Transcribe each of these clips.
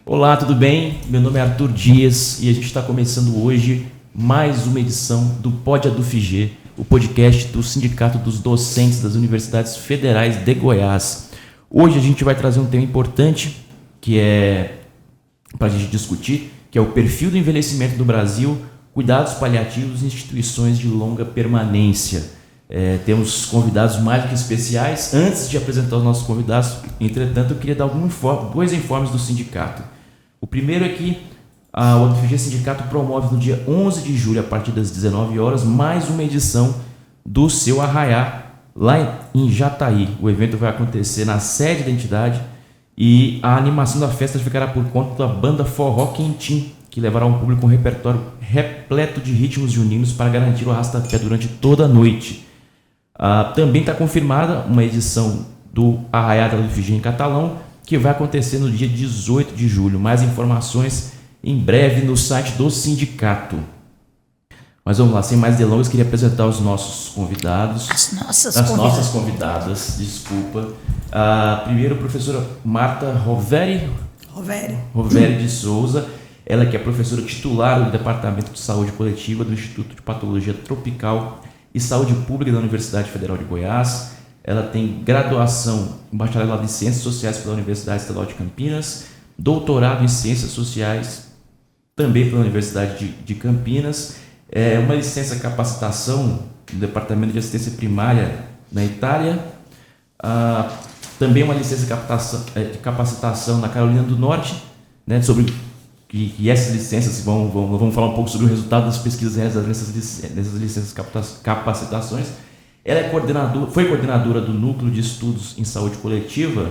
Olá, tudo bem? Meu nome é Arthur Dias e a gente está começando hoje mais uma edição do Pod ADUFG, o podcast do Sindicato dos Docentes das Universidades Federais de Goiás. Hoje a gente vai trazer um tema importante que é para a gente discutir, que é o perfil do envelhecimento do Brasil, cuidados paliativos e instituições de longa permanência. Temos convidados mais do que especiais. Antes de apresentar os nossos convidados, entretanto, eu queria dar dois informes do sindicato. O primeiro é que o ADUFG Sindicato promove no dia 11 de julho, a partir das 19 horas, mais uma edição do seu Arraiá, lá em Jataí. O evento vai acontecer na sede da entidade e a animação da festa ficará por conta da banda Forró Quentim, que levará um público com um repertório repleto de ritmos juninos para garantir o arrasta-pé durante toda a noite. Também está confirmada uma edição do Arraiá da ADUFG em Catalão, que vai acontecer no dia 18 de julho. Mais informações em breve no site do sindicato. Mas vamos lá, sem mais delongas, queria apresentar os nossos convidados. As nossas convidadas, desculpa. Primeiro, a professora Marta Roveri de Souza. Ela que é professora titular do Departamento de Saúde Coletiva do Instituto de Patologia Tropical e Saúde Pública da Universidade Federal de Goiás. Ela tem graduação em bacharelado em Ciências Sociais pela Universidade Estadual de Campinas, doutorado em Ciências Sociais também pela Universidade de Campinas, uma licença em capacitação no Departamento de Assistência Primária na Itália, também uma licença de capacitação na Carolina do Norte, né, sobre que essas licenças vamos falar um pouco sobre o resultado das pesquisas realizadas nessas licenças capacitações. Ela foi coordenadora do Núcleo de Estudos em Saúde Coletiva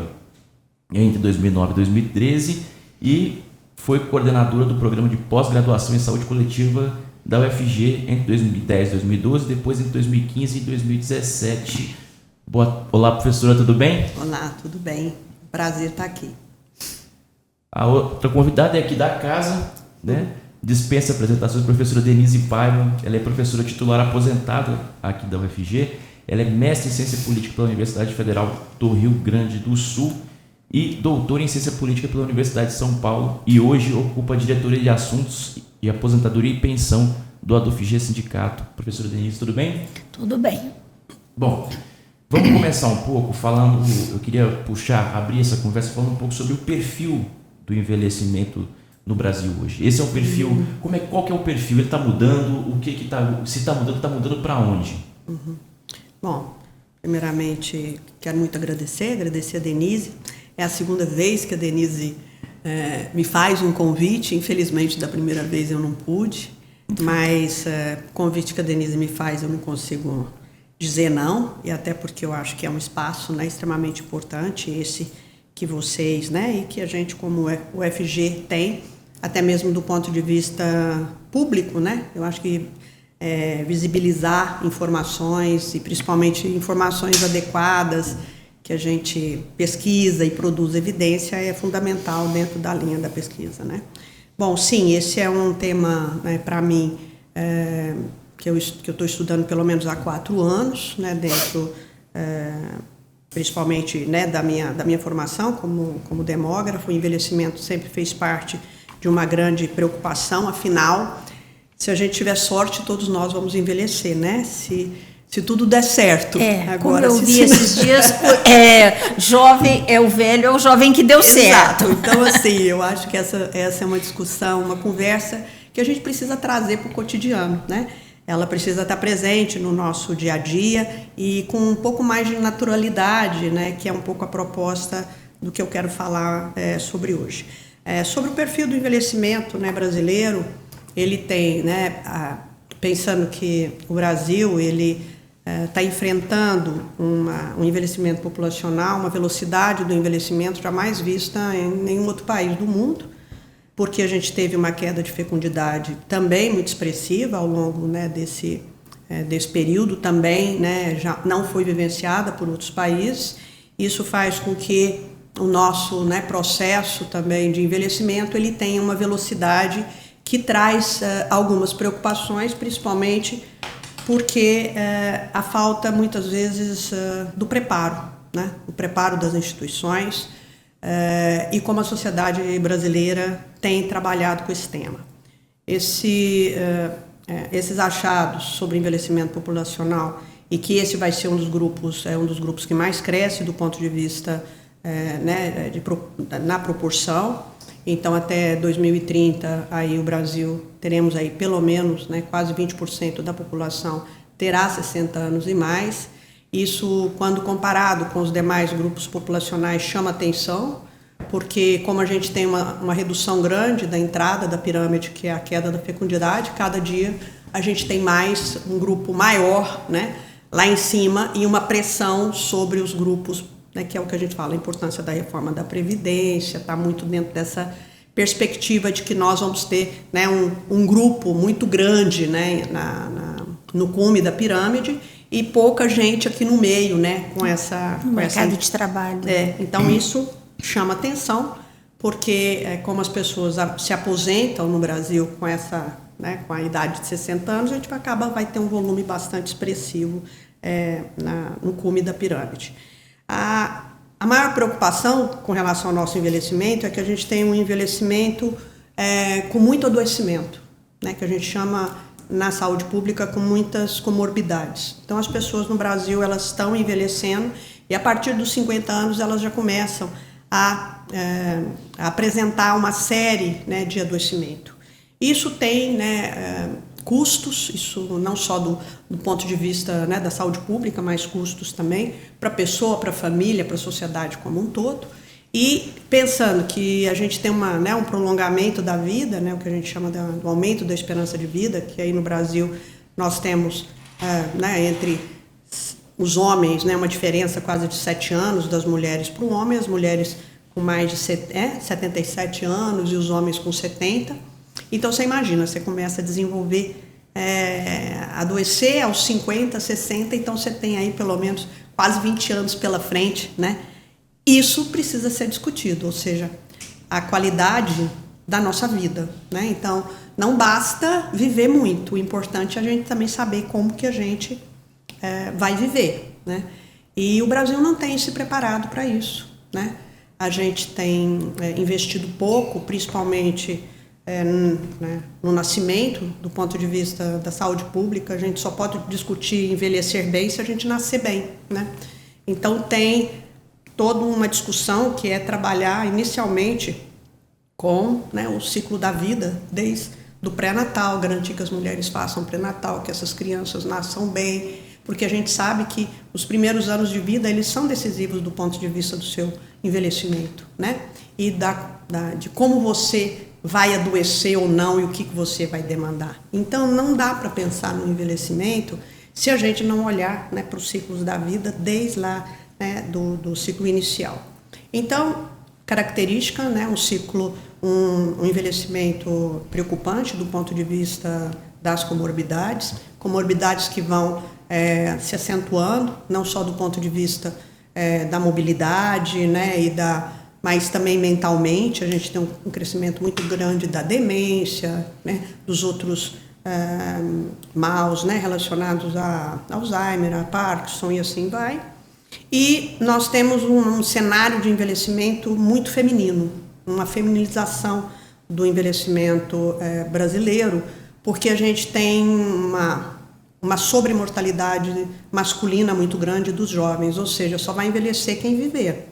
entre 2009 e 2013 e foi coordenadora do Programa de Pós-Graduação em Saúde Coletiva da UFG entre 2010 e 2012, depois entre 2015 e 2017. Olá, professora, tudo bem? Olá, tudo bem. Prazer estar aqui. A outra convidada é aqui da casa, né? Dispensa apresentações, a professora Denise Paiva. Ela é professora titular aposentada aqui da UFG. Ela é mestre em Ciência Política pela Universidade Federal do Rio Grande do Sul e doutora em Ciência Política pela Universidade de São Paulo e hoje ocupa a diretoria de assuntos de aposentadoria e pensão do ADUFG Sindicato. Professora Denise, tudo bem? Tudo bem. Bom, vamos começar um pouco falando, eu queria abrir essa conversa falando um pouco sobre o perfil do envelhecimento no Brasil hoje. Esse é um perfil, qual que é o perfil? Ele está mudando? Se está mudando para onde? Bom, primeiramente quero muito agradecer a Denise. É a segunda vez que a Denise me faz um convite. Infelizmente, da primeira vez eu não pude, mas o convite que a Denise me faz eu não consigo dizer não, e até porque eu acho que é um espaço, né, extremamente importante, esse que vocês, né, e que a gente como o UFG tem, até mesmo do ponto de vista público, né? Eu acho que visibilizar informações e principalmente informações adequadas que a gente pesquisa e produz evidência é fundamental dentro da linha da pesquisa, né? Bom, sim, esse é um tema, né, para mim, que eu estou estudando pelo menos há 4 anos, né, dentro principalmente, né, da minha formação como demógrafo. O envelhecimento sempre fez parte de uma grande preocupação. Afinal, se a gente tiver sorte, todos nós vamos envelhecer, né? Se tudo der certo. Agora, como eu vi esses dias, jovem é o velho, é o jovem que deu certo. Exato. Então, assim, eu acho que essa é uma discussão, uma conversa que a gente precisa trazer para o cotidiano, né? Ela precisa estar presente no nosso dia a dia e com um pouco mais de naturalidade, né? Que é um pouco a proposta do que eu quero falar sobre hoje. Sobre o perfil do envelhecimento, né, brasileiro, ele tem, né, pensando que o Brasil ele está enfrentando um envelhecimento populacional, uma velocidade do envelhecimento jamais vista em nenhum outro país do mundo, porque a gente teve uma queda de fecundidade também muito expressiva ao longo, né, desse período também, né, já não foi vivenciada por outros países. Isso faz com que o nosso, né, processo também de envelhecimento ele tenha uma velocidade que traz algumas preocupações, principalmente porque a falta muitas vezes do preparo, né, o preparo das instituições, e como a sociedade brasileira tem trabalhado com esse tema. Esses achados sobre envelhecimento populacional, e que esse vai ser um dos grupos que mais cresce do ponto de vista na proporção. Então, até 2030, aí o Brasil teremos aí pelo menos, quase 20% da população terá 60 anos e mais. Isso, quando comparado com os demais grupos populacionais, chama atenção, porque como a gente tem uma redução grande da entrada da pirâmide, que é a queda da fecundidade, cada dia a gente tem mais um grupo maior, lá em cima, e uma pressão sobre os grupos, que é o que a gente fala, a importância da reforma da Previdência, está muito dentro dessa perspectiva de que nós vamos ter um grupo muito grande no cume da pirâmide e pouca gente aqui no meio, com essa... mercado de trabalho. Então isso chama atenção, porque como as pessoas se aposentam no Brasil com a idade de 60 anos, a gente vai ter um volume bastante expressivo no cume da pirâmide. A maior preocupação com relação ao nosso envelhecimento é que a gente tem um envelhecimento com muito adoecimento, que a gente chama na saúde pública com muitas comorbidades. Então as pessoas no Brasil elas estão envelhecendo e a partir dos 50 anos elas já começam a apresentar uma série de adoecimento. Isso tem custos, isso não só do ponto de vista da saúde pública, mas custos também para a pessoa, para a família, para a sociedade como um todo. E pensando que a gente tem um prolongamento da vida, o que a gente chama do aumento da esperança de vida, que aí no Brasil nós temos entre os homens uma diferença quase de 7 anos das mulheres para o homem, as mulheres com mais de 77 anos e os homens com 70. Então você imagina, você começa a desenvolver, adoecer aos 50, 60, então você tem aí pelo menos quase 20 anos pela frente, Isso precisa ser discutido, ou seja, a qualidade da nossa vida, Então, não basta viver muito, o importante é a gente também saber como que a gente vai viver, E o Brasil não tem se preparado para isso, A gente tem investido pouco, principalmente no nascimento, do ponto de vista da saúde pública. A gente só pode discutir envelhecer bem se a gente nascer bem, Então tem toda uma discussão que é trabalhar inicialmente com o ciclo da vida, desde do pré-natal, garantir que as mulheres façam pré-natal, que essas crianças nasçam bem, porque a gente sabe que os primeiros anos de vida eles são decisivos do ponto de vista do seu envelhecimento, E de como você vai adoecer ou não e o que você vai demandar. Então não dá para pensar no envelhecimento se a gente não olhar para os ciclos da vida desde lá do ciclo inicial. Então, característica, um envelhecimento preocupante do ponto de vista das comorbidades que vão se acentuando, não só do ponto de vista da mobilidade, mas também mentalmente. A gente tem um crescimento muito grande da demência, dos outros maus relacionados a Alzheimer, a Parkinson e assim vai. E nós temos um cenário de envelhecimento muito feminino, uma feminização do envelhecimento brasileiro, porque a gente tem uma sobremortalidade masculina muito grande dos jovens, ou seja, só vai envelhecer quem viver,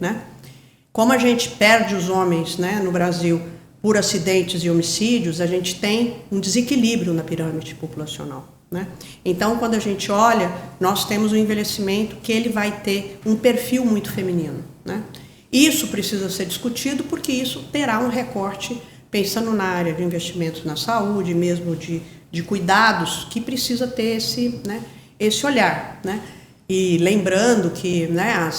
Como a gente perde os homens, no Brasil por acidentes e homicídios, a gente tem um desequilíbrio na pirâmide populacional, Então, quando a gente olha, nós temos um envelhecimento que ele vai ter um perfil muito feminino, Isso precisa ser discutido porque isso terá um recorte, pensando na área de investimentos na saúde, mesmo de cuidados, que precisa ter esse olhar, E lembrando que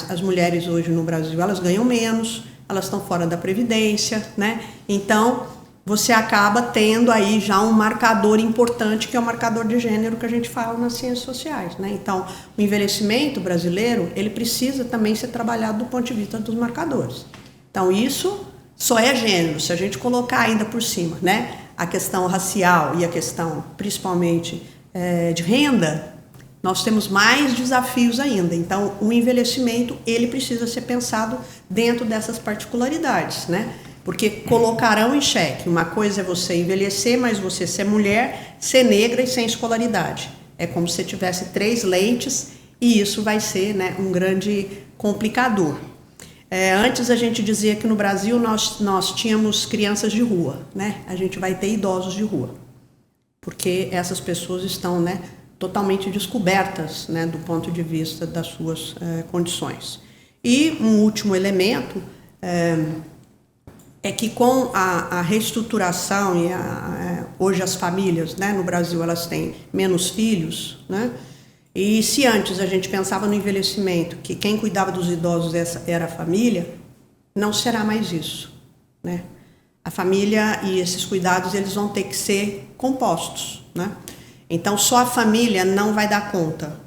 as mulheres hoje no Brasil, elas ganham menos, elas estão fora da Previdência, Então, você acaba tendo aí já um marcador importante, que é o marcador de gênero que a gente fala nas ciências sociais, Então, o envelhecimento brasileiro, ele precisa também ser trabalhado do ponto de vista dos marcadores. Então, isso só é gênero, se a gente colocar ainda por cima, a questão racial e a questão, principalmente, de renda, nós temos mais desafios ainda. Então, o envelhecimento, ele precisa ser pensado dentro dessas particularidades, né? Porque colocarão em xeque. Uma coisa é você envelhecer, mas você ser mulher, ser negra e sem escolaridade. É como se você tivesse 3 lentes e isso vai ser, né, um grande complicador. Antes a gente dizia que no Brasil nós tínhamos crianças de rua, né? A gente vai ter idosos de rua, porque essas pessoas estão, né, totalmente descobertas, né, do ponto de vista das suas condições. E um último elemento é que com a reestruturação e hoje as famílias, né, no Brasil elas têm menos filhos, né? E se antes a gente pensava no envelhecimento, que quem cuidava dos idosos era a família, não será mais isso, né? A família e esses cuidados eles vão ter que ser compostos, né? Então só a família não vai dar conta,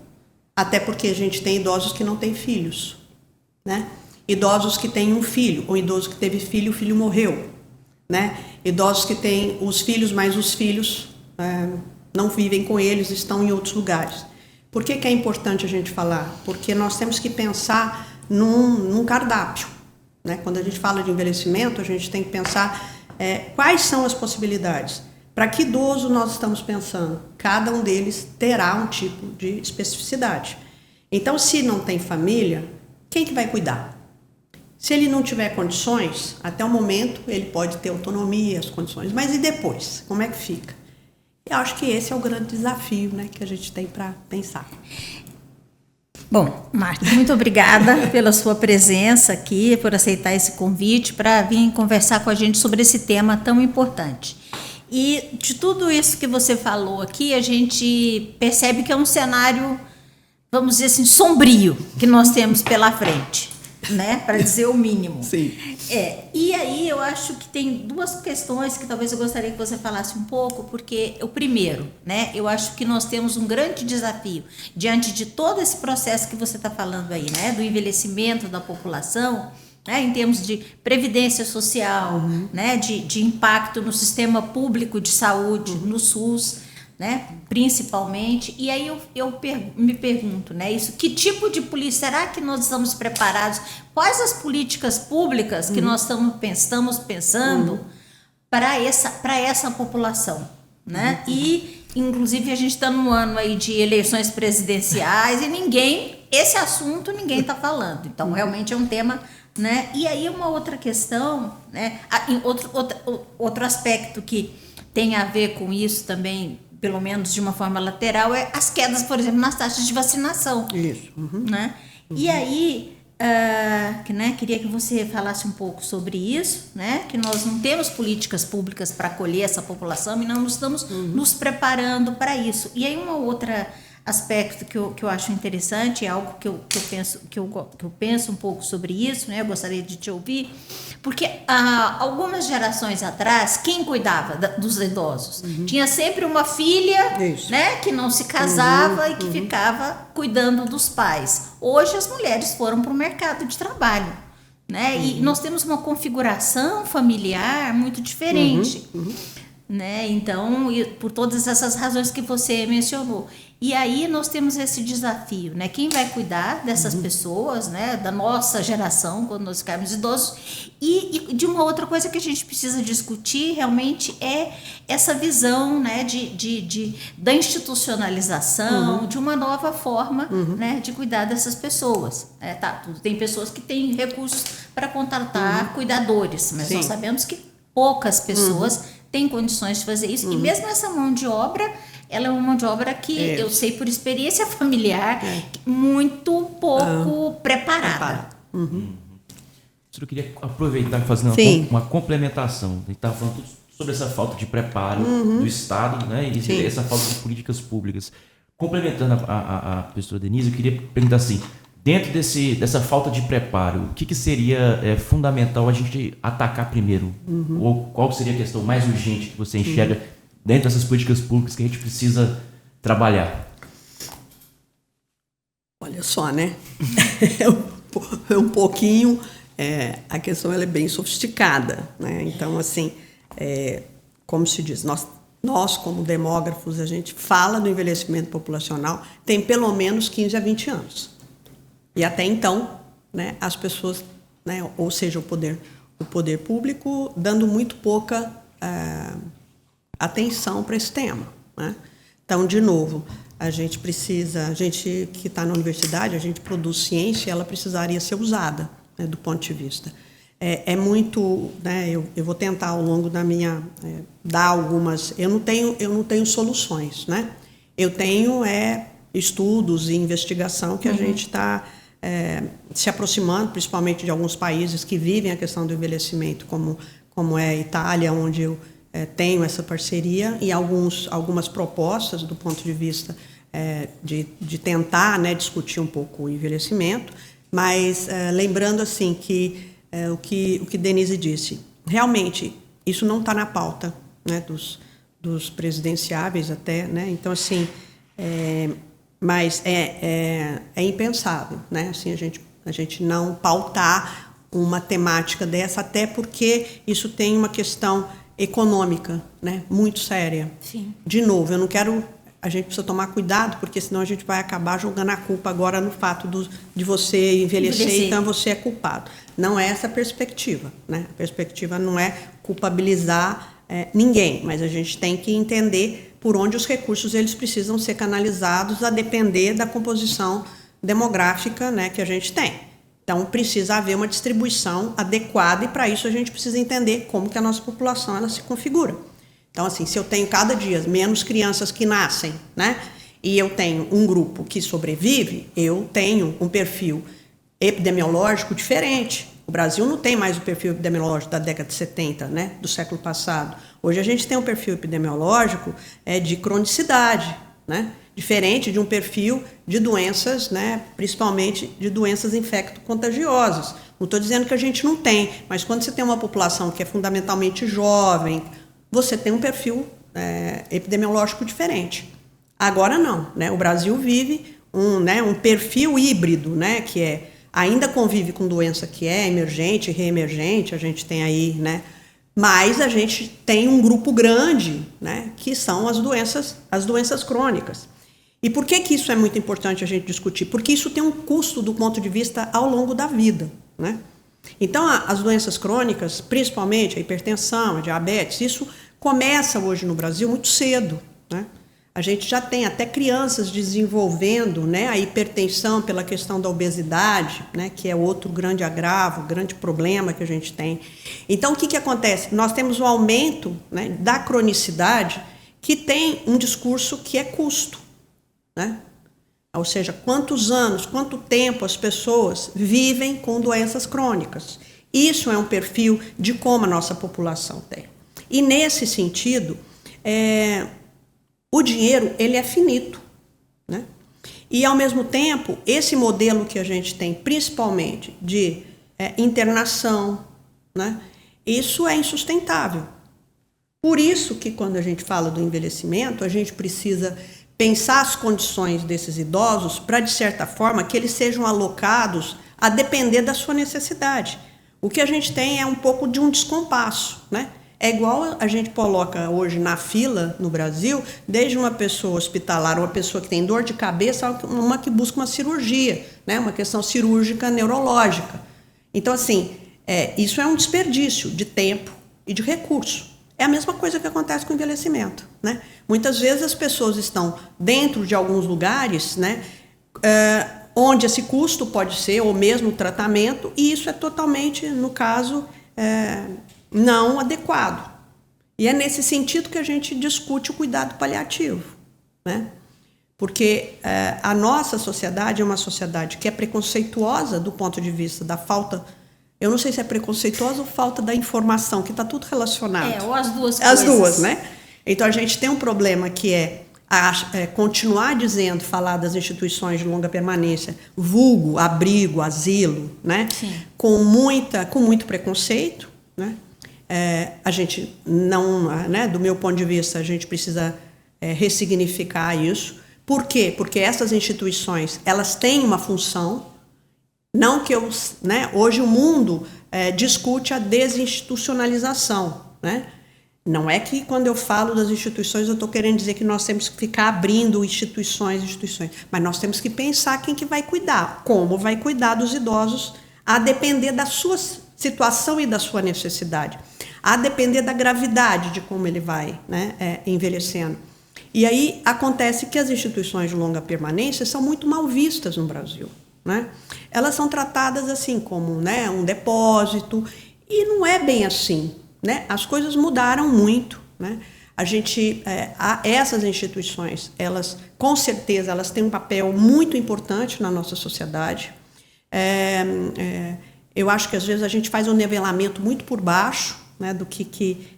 até porque a gente tem idosos que não têm filhos, né? Idosos que têm um filho, ou idoso que teve filho, o filho morreu, né? Idosos que têm os filhos, mas os filhos não vivem com eles, estão em outros lugares. Por que é importante a gente falar? Porque nós temos que pensar num cardápio, né? Quando a gente fala de envelhecimento, a gente tem que pensar quais são as possibilidades. Para que idoso nós estamos pensando? Cada um deles terá um tipo de especificidade. Então, se não tem família, quem que vai cuidar? Se ele não tiver condições, até o momento ele pode ter autonomia, as condições, mas e depois? Como é que fica? Eu acho que esse é o grande desafio, né, que a gente tem para pensar. Bom, Marta, muito obrigada pela sua presença aqui, por aceitar esse convite para vir conversar com a gente sobre esse tema tão importante. E de tudo isso que você falou aqui, a gente percebe que é um cenário, vamos dizer assim, sombrio que nós temos pela frente, né? Para dizer o mínimo. Sim. E aí eu acho que tem 2 questões que talvez eu gostaria que você falasse um pouco, porque o primeiro, né? Eu acho que nós temos um grande desafio diante de todo esse processo que você está falando aí, né? Do envelhecimento da população, né, em termos de previdência social, né, de impacto no sistema público de saúde, no SUS, né, principalmente. E aí eu me pergunto, né, isso, que tipo de polícia, será que nós estamos preparados? Quais as políticas públicas que nós estamos pensando para essa população, né? E, inclusive, a gente está no ano aí de eleições presidenciais e esse assunto ninguém está falando. Então, realmente é um tema, né? E aí uma outra questão, né? Outro aspecto que tem a ver com isso também, pelo menos de uma forma lateral, é as quedas, por exemplo, nas taxas de vacinação. Isso. Né? E aí, né, queria que você falasse um pouco sobre isso, né? Que nós não temos políticas públicas para acolher essa população e não estamos nos preparando para isso. E aí uma outra aspecto que eu acho interessante, é algo que eu penso um pouco sobre isso, né? Eu gostaria de te ouvir, porque algumas gerações atrás, quem cuidava dos idosos? Tinha sempre uma filha, né, que não se casava e que ficava cuidando dos pais. Hoje as mulheres foram para o mercado de trabalho, né? E nós temos uma configuração familiar muito diferente. Né? Então, por todas essas razões que você mencionou. E aí nós temos esse desafio, né? Quem vai cuidar dessas pessoas, né? Da nossa geração, quando nós ficarmos idosos. E de uma outra coisa que a gente precisa discutir realmente é essa visão, né? Da institucionalização, de uma nova forma, né? De cuidar dessas pessoas. Tem pessoas que têm recursos para contratar cuidadores, mas nós sabemos que poucas pessoas tem condições de fazer isso, e mesmo essa mão de obra, ela é uma mão de obra que eu sei por experiência familiar, muito pouco preparada. Eu queria aproveitar e fazer uma complementação. A gente estava falando tudo sobre essa falta de preparo do Estado, né, e essa falta de políticas públicas. Complementando a professora Denise, eu queria perguntar assim, dentro dessa falta de preparo, o que seria fundamental a gente atacar primeiro? Ou qual seria a questão mais urgente que você enxerga dentro dessas políticas públicas que a gente precisa trabalhar? Olha só, né? Um pouquinho, a questão ela é bem sofisticada, né? Então, assim, como se diz, nós nós, como demógrafos, a gente fala do envelhecimento populacional, tem pelo menos 15 a 20 anos. E até então, né, as pessoas, né, ou seja, o poder público, dando muito pouca atenção para esse tema, né? Então, de novo, a gente que está na universidade, a gente produz ciência, ela precisaria ser usada, né, do ponto de vista. É muito, né, eu vou tentar ao longo da minha, dar algumas, eu não tenho soluções, né? Eu tenho estudos e investigação que a gente está se aproximando, principalmente de alguns países que vivem a questão do envelhecimento, como é a Itália, onde eu tenho essa parceria, e algumas propostas do ponto de vista de tentar, né, discutir um pouco o envelhecimento, mas lembrando assim que o que Denise disse, realmente isso não está na pauta, né, dos presidenciáveis até, né? Então assim, mas é impensável, né? Assim, a gente não pautar uma temática dessa, até porque isso tem uma questão econômica, né, muito séria. Sim. De novo, a gente precisa tomar cuidado, porque senão a gente vai acabar jogando a culpa agora no fato de você envelhecer, então você é culpado. Não é essa a perspectiva, né? A perspectiva não é culpabilizar ninguém, mas a gente tem que entender por onde os recursos eles precisam ser canalizados a depender da composição demográfica, né, que a gente tem. Então, precisa haver uma distribuição adequada e, para isso, a gente precisa entender como que a nossa população ela se configura. Então, assim, se eu tenho cada dia menos crianças que nascem, né, e eu tenho um grupo que sobrevive, eu tenho um perfil epidemiológico diferente. O Brasil não tem mais o perfil epidemiológico da década de 70, né, do século passado. Hoje a gente tem um perfil epidemiológico de cronicidade, né, diferente de um perfil de doenças, né, principalmente de doenças infecto-contagiosas. Não estou dizendo que a gente não tem, mas quando você tem uma população que é fundamentalmente jovem, você tem um perfil epidemiológico diferente. Agora não, né? O Brasil vive um perfil híbrido, né, que ainda convive com doença que é emergente, reemergente, a gente tem aí, né, mas a gente tem um grupo grande, né, que são as doenças crônicas. E por que isso é muito importante a gente discutir? Porque isso tem um custo do ponto de vista ao longo da vida, né? Então, as doenças crônicas, principalmente a hipertensão, a diabetes, isso começa hoje no Brasil muito cedo, né? A gente já tem até crianças desenvolvendo, né, a hipertensão pela questão da obesidade, né, que é outro grande agravo, grande problema que a gente tem. Então, o que acontece? Nós temos um aumento, né, da cronicidade que tem um discurso que é custo, né? Ou seja, quantos anos, quanto tempo as pessoas vivem com doenças crônicas. Isso é um perfil de como a nossa população tem. E nesse sentido, o dinheiro ele é finito, né? E ao mesmo tempo, esse modelo que a gente tem, principalmente de internação, né? Isso é insustentável. Por isso que quando a gente fala do envelhecimento, a gente precisa pensar as condições desses idosos para, de certa forma, que eles sejam alocados a depender da sua necessidade. O que a gente tem é um pouco de um descompasso, né? É igual a gente coloca hoje na fila no Brasil, desde uma pessoa hospitalar, uma pessoa que tem dor de cabeça, uma que busca uma cirurgia, né? Uma questão cirúrgica neurológica. Então, assim, isso é um desperdício de tempo e de recurso. É a mesma coisa que acontece com o envelhecimento, né? Muitas vezes as pessoas estão dentro de alguns lugares, né, onde esse custo pode ser, ou mesmo o tratamento, e isso é totalmente, no caso, não adequado. E é nesse sentido que a gente discute o cuidado paliativo, né? Porque a nossa sociedade é uma sociedade que é preconceituosa do ponto de vista da falta. Eu não sei se é preconceituosa ou falta da informação, que está tudo relacionado. Ou as duas coisas. As duas, né? Então, a gente tem um problema que continuar dizendo, falar das instituições de longa permanência, vulgo, abrigo, asilo, né? Sim. Com muito preconceito, né? A gente não, né? Do meu ponto de vista, a gente precisa ressignificar isso. Por quê? Porque essas instituições, elas têm uma função. Não que hoje o mundo discute a desinstitucionalização, né? Não é que quando eu falo das instituições eu estou querendo dizer que nós temos que ficar abrindo instituições, mas nós temos que pensar quem que vai cuidar, como vai cuidar dos idosos, a depender da sua situação e da sua necessidade, a depender da gravidade de como ele vai, né, envelhecendo. E aí acontece que as instituições de longa permanência são muito mal vistas no Brasil, né? Elas são tratadas assim como, né, um depósito, e não é bem assim, né? As coisas mudaram muito, né? Essas instituições, elas com certeza elas têm um papel muito importante na nossa sociedade. Eu acho que às vezes a gente faz um nivelamento muito por baixo, né,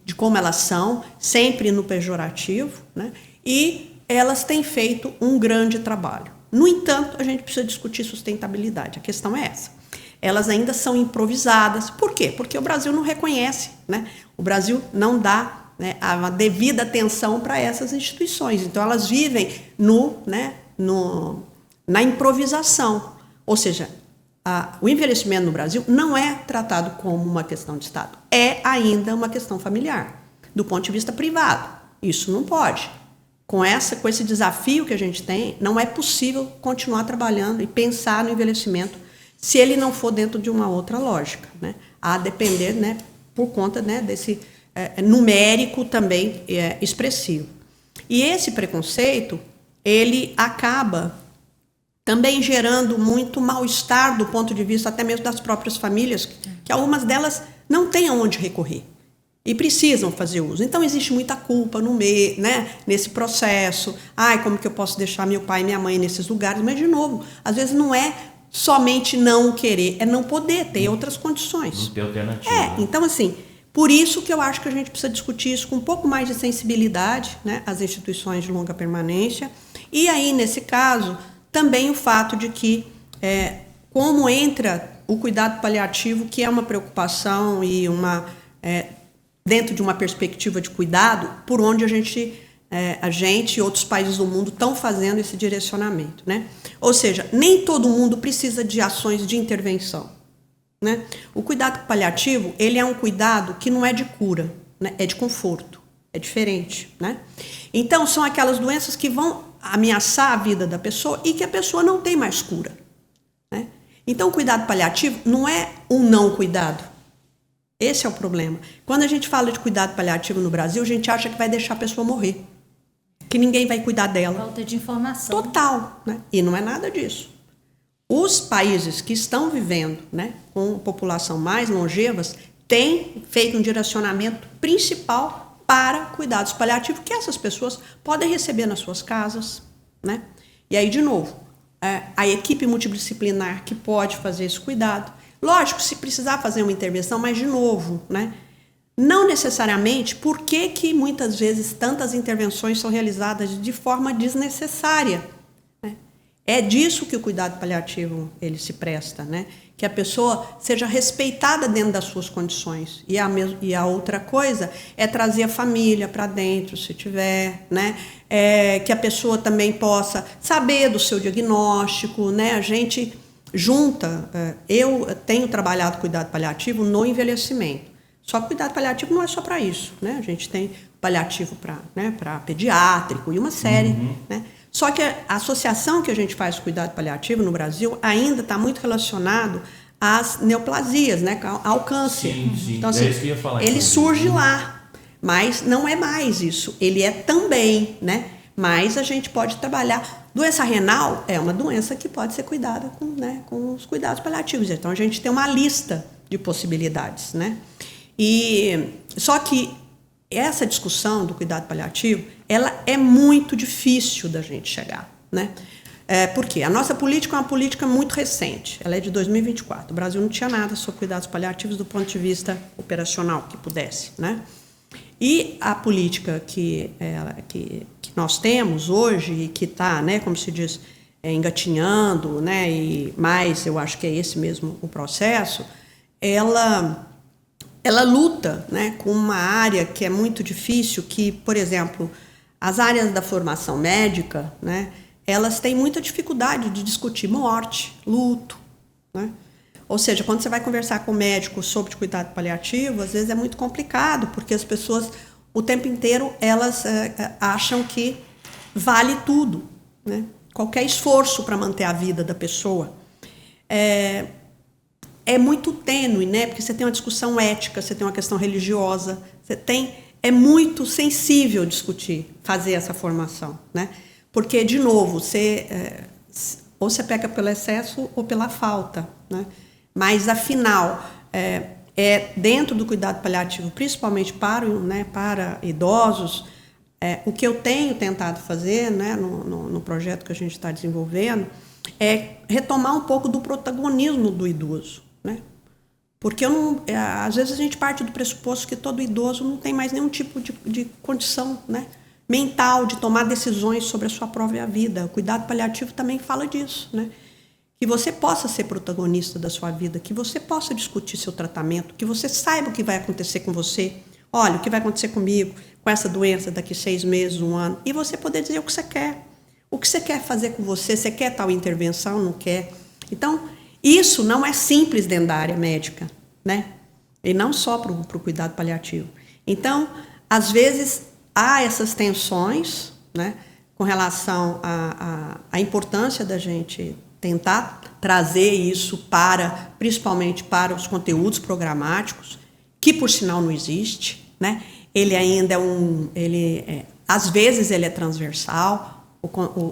de como elas são, sempre no pejorativo, né? E elas têm feito um grande trabalho. No entanto, a gente precisa discutir sustentabilidade. A questão é essa. Elas ainda são improvisadas. Por quê? Porque o Brasil não reconhece, né? O Brasil não dá, né, a devida atenção para essas instituições. Então, elas vivem na improvisação. Ou seja, o envelhecimento no Brasil não é tratado como uma questão de Estado. É ainda uma questão familiar, do ponto de vista privado. Isso não pode. Com esse desafio que a gente tem, não é possível continuar trabalhando e pensar no envelhecimento se ele não for dentro de uma outra lógica, né? A depender, né, por conta, né, desse numérico também expressivo. E esse preconceito, ele acaba também gerando muito mal-estar do ponto de vista até mesmo das próprias famílias, que algumas delas não têm aonde recorrer e precisam fazer uso. Então, existe muita culpa né, nesse processo. Como que eu posso deixar meu pai e minha mãe nesses lugares? Mas, de novo, às vezes não é somente não querer, é não poder ter outras condições. Não ter alternativa. Então, assim, por isso que eu acho que a gente precisa discutir isso com um pouco mais de sensibilidade, né, as instituições de longa permanência. E aí, nesse caso, também o fato de que, como entra o cuidado paliativo, que é uma preocupação e dentro de uma perspectiva de cuidado, por onde a gente e outros países do mundo estão fazendo esse direcionamento, né? Ou seja, nem todo mundo precisa de ações de intervenção, né? O cuidado paliativo, ele é um cuidado que não é de cura, né? É de conforto, é diferente, né? Então, são aquelas doenças que vão ameaçar a vida da pessoa e que a pessoa não tem mais cura, né? Então, o cuidado paliativo não é um não cuidado. Esse é o problema. Quando a gente fala de cuidado paliativo no Brasil, a gente acha que vai deixar a pessoa morrer, que ninguém vai cuidar dela. Falta de informação. Total, né? E não é nada disso. Os países que estão vivendo, né, com população mais longevas têm feito um direcionamento principal para cuidados paliativos que essas pessoas podem receber nas suas casas, né? E aí, de novo, a equipe multidisciplinar que pode fazer esse cuidado. Lógico, se precisar fazer uma intervenção, mas, de novo, né, não necessariamente, por que muitas vezes tantas intervenções são realizadas de forma desnecessária, né? É disso que o cuidado paliativo ele se presta, né? Que a pessoa seja respeitada dentro das suas condições. E a outra coisa é trazer a família para dentro, se tiver, né? Que a pessoa também possa saber do seu diagnóstico, né? A gente junta, eu tenho trabalhado cuidado paliativo no envelhecimento. Só que cuidado paliativo não é só para isso, né? A gente tem paliativo para pediátrico e uma série, né? Só que a associação que a gente faz com cuidado paliativo no Brasil ainda está muito relacionado às neoplasias, né? Ao câncer. Sim. Então, assim, isso que eu ia falar, ele surge lá, mas não é mais isso. Ele é também, né? Mas a gente pode trabalhar. Doença renal é uma doença que pode ser cuidada com os cuidados paliativos. Então, a gente tem uma lista de possibilidades, né? Só que essa discussão do cuidado paliativo, ela é muito difícil da gente chegar, né? Por quê? A nossa política é uma política muito recente, ela é de 2024. O Brasil não tinha nada sobre cuidados paliativos do ponto de vista operacional que pudesse, né? E a política que nós temos hoje e que está, né, como se diz, engatinhando, né, e mais, eu acho que é esse mesmo o processo, ela luta, né, com uma área que é muito difícil, que, por exemplo, as áreas da formação médica, né, elas têm muita dificuldade de discutir morte, luto, né? Ou seja, quando você vai conversar com o médico sobre cuidado paliativo, às vezes é muito complicado, porque as pessoas o tempo inteiro elas acham que vale tudo, né? Qualquer esforço para manter a vida da pessoa é muito tênue, né? Porque você tem uma discussão ética, você tem uma questão religiosa, é muito sensível discutir, fazer essa formação, né? Porque, de novo, ou você peca pelo excesso ou pela falta, né? Mas, afinal, dentro do cuidado paliativo, principalmente para idosos, o que eu tenho tentado fazer, né, no projeto que a gente está desenvolvendo é retomar um pouco do protagonismo do idoso, né? Porque às vezes a gente parte do pressuposto que todo idoso não tem mais nenhum tipo de condição, né, mental de tomar decisões sobre a sua própria vida. O cuidado paliativo também fala disso, né? Que você possa ser protagonista da sua vida, que você possa discutir seu tratamento, que você saiba o que vai acontecer com você. Olha, o que vai acontecer comigo, com essa doença daqui 6 meses, 1 ano. E você poder dizer o que você quer. O que você quer fazer com você, você quer tal intervenção, não quer. Então, isso não é simples dentro da área médica, né? E não só para o cuidado paliativo. Então, às vezes, há essas tensões, né, com relação à importância da gente tentar trazer isso principalmente para os conteúdos programáticos, que por sinal não existe, né? Ele ainda às vezes ele é transversal,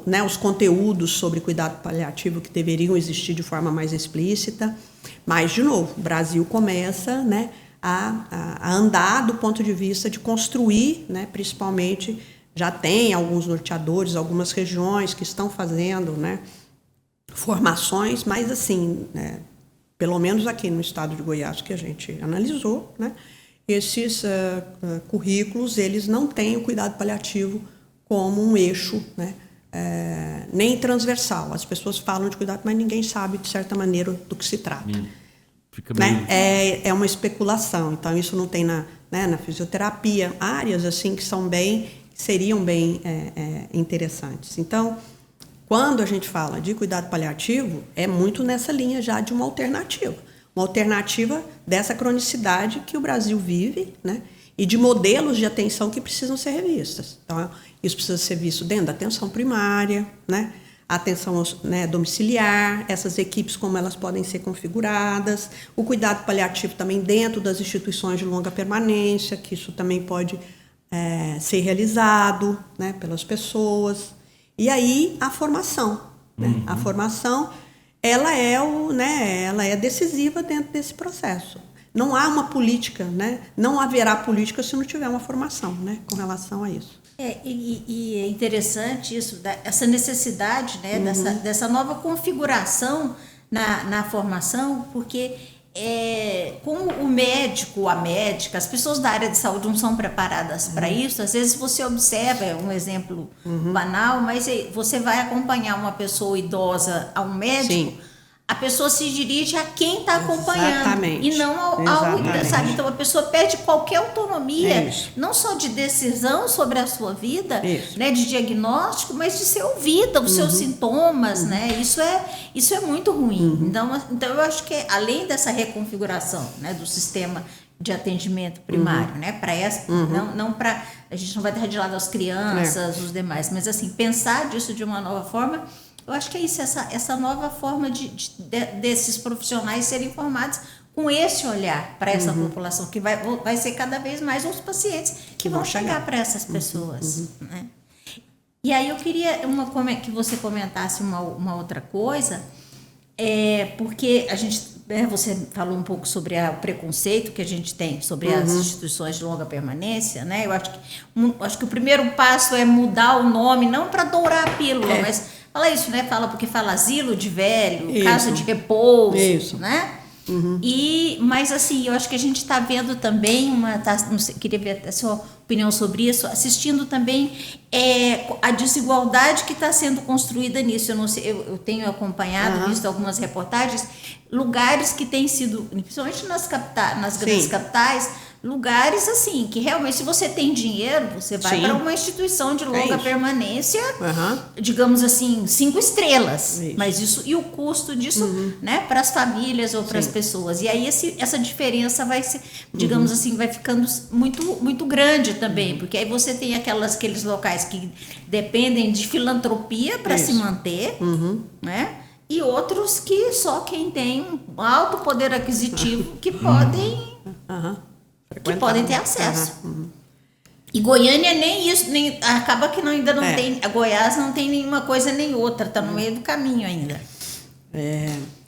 né, os conteúdos sobre cuidado paliativo que deveriam existir de forma mais explícita, mas, de novo, o Brasil começa, né, a andar do ponto de vista de construir, né, principalmente, já tem alguns norteadores, algumas regiões que estão fazendo, né, formações, mas assim, né, pelo menos aqui no estado de Goiás que a gente analisou, né, esses currículos, eles não têm o cuidado paliativo como um eixo, né, nem transversal. As pessoas falam de cuidado, mas ninguém sabe, de certa maneira, do que se trata. Fica meio... É uma especulação. Então, isso não tem na fisioterapia, áreas assim que seriam bem interessantes. Então, quando a gente fala de cuidado paliativo, é muito nessa linha já de uma alternativa dessa cronicidade que o Brasil vive, né? E de modelos de atenção que precisam ser revistas. Então, isso precisa ser visto dentro da atenção primária, né? A atenção, né, domiciliar, essas equipes, como elas podem ser configuradas, o cuidado paliativo também dentro das instituições de longa permanência, que isso também pode ser realizado, né, pelas pessoas. E aí a formação, né? A formação, ela é decisiva dentro desse processo. Não há uma política, né? Não haverá política se não tiver uma formação, né, com relação a isso. E é interessante isso, essa necessidade, né, dessa nova configuração na formação, porque como o médico, a médica, as pessoas da área de saúde não são preparadas para isso. Às vezes você observa, um exemplo banal, mas você vai acompanhar uma pessoa idosa a um médico, sim, a pessoa se dirige a quem está acompanhando. Exatamente. E não ao sabe? Então a pessoa perde qualquer autonomia, não só de decisão sobre a sua vida, né, de diagnóstico, mas de ser ouvida, os seus sintomas, né? Isso é muito ruim. Então eu acho que além dessa reconfiguração, né, do sistema de atendimento primário, né, para essa, não para, a gente não vai deixar de lado as crianças, os demais, mas assim, pensar disso de uma nova forma. Eu acho que é isso, essa nova forma desses profissionais serem formados com esse olhar para essa população, que vai ser cada vez mais os pacientes que vão chegar para essas pessoas. Né? E aí eu queria que você comentasse uma outra coisa, porque a gente, você falou um pouco sobre o preconceito que a gente tem sobre as instituições de longa permanência, né? Eu acho que o primeiro passo é mudar o nome, não para dourar a pílula, mas fala isso, né? Porque fala asilo de velho, casa de repouso, né? Mas assim, eu acho que a gente está vendo também não sei, queria ver a sua opinião sobre isso, assistindo também a desigualdade que está sendo construída nisso. Eu não sei, eu tenho acompanhado, visto algumas reportagens, lugares que têm sido, principalmente nas grandes capitais, lugares assim, que realmente se você tem dinheiro, você vai para uma instituição de longa permanência, digamos assim, 5 estrelas. Isso. Mas isso, e o custo disso, né, para as famílias ou para as pessoas. E aí essa diferença vai ser, digamos assim, vai ficando muito, muito grande também, porque aí você tem aqueles locais que dependem de filantropia para se manter, né? E outros que só quem tem um alto poder aquisitivo que podem ter acesso. E Goiânia nem isso, acaba que ainda não tem, a Goiás não tem nenhuma coisa nem outra, está no meio do caminho ainda.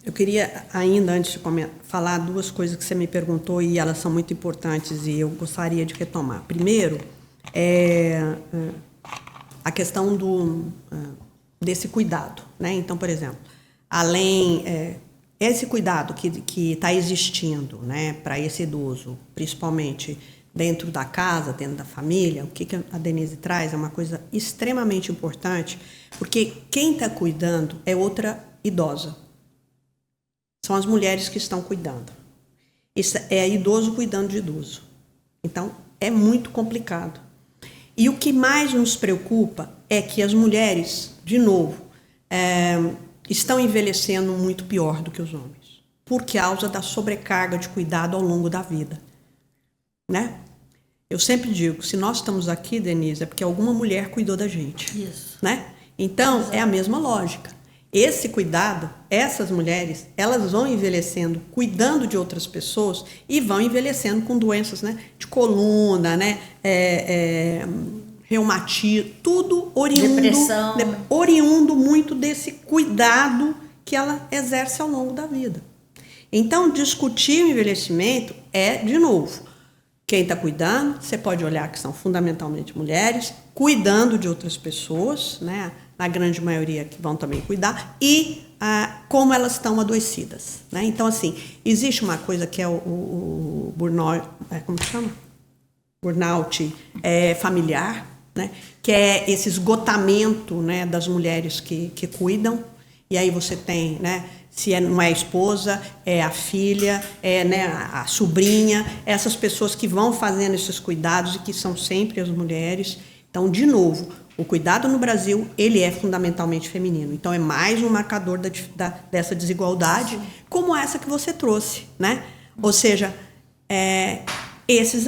Eu queria ainda, antes de falar 2 coisas que você me perguntou e elas são muito importantes e eu gostaria de retomar. Primeiro, a questão desse cuidado, né? Então, por exemplo, além esse cuidado que está existindo, né, para esse idoso, principalmente dentro da casa, dentro da família, o que a Denise traz é uma coisa extremamente importante, porque quem está cuidando é outra idosa. São as mulheres que estão cuidando. Isso é idoso cuidando de idoso. Então, é muito complicado. E o que mais nos preocupa é que as mulheres, de novo, estão envelhecendo muito pior do que os homens, por causa da sobrecarga de cuidado ao longo da vida, né? Eu sempre digo, se nós estamos aqui, Denise, é porque alguma mulher cuidou da gente. Isso. Né? Então, é a mesma lógica. Esse cuidado, essas mulheres, elas vão envelhecendo, cuidando de outras pessoas e vão envelhecendo com doenças, né, de coluna, né, reumatismo, tudo oriundo muito desse cuidado que ela exerce ao longo da vida. Então, discutir o envelhecimento de novo, quem está cuidando, você pode olhar que são fundamentalmente mulheres, cuidando de outras pessoas, né, na grande maioria que vão também cuidar, e como elas estão adoecidas. Né? Então, assim, existe uma coisa que é o burnout, como que chama? Burnout familiar, né? Que é esse esgotamento, né, das mulheres que cuidam, e aí você tem, né, se não é a esposa, é a filha, né, a sobrinha, essas pessoas que vão fazendo esses cuidados e que são sempre as mulheres. Então, de novo, o cuidado no Brasil, ele é fundamentalmente feminino. Então, é mais um marcador dessa desigualdade, como essa que você trouxe, né? Ou seja, esses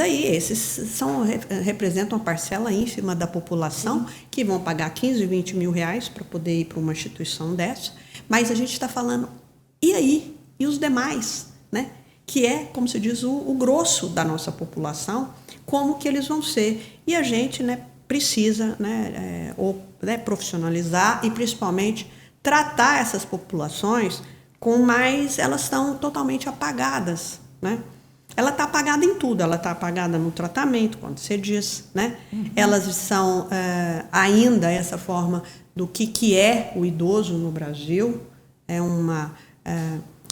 representam uma parcela ínfima da população que vão pagar 15, 20 mil reais para poder ir para uma instituição dessa. Mas a gente está falando, e aí? E os demais, né? Que é, como se diz, o grosso da nossa população, como que eles vão ser. E a gente, né, precisa, né, profissionalizar e, principalmente, tratar essas populações com mais... Elas estão totalmente apagadas, né? Ela está apagada em tudo, ela está apagada no tratamento, quando você diz, né? Elas são ainda essa forma do que é o idoso no Brasil.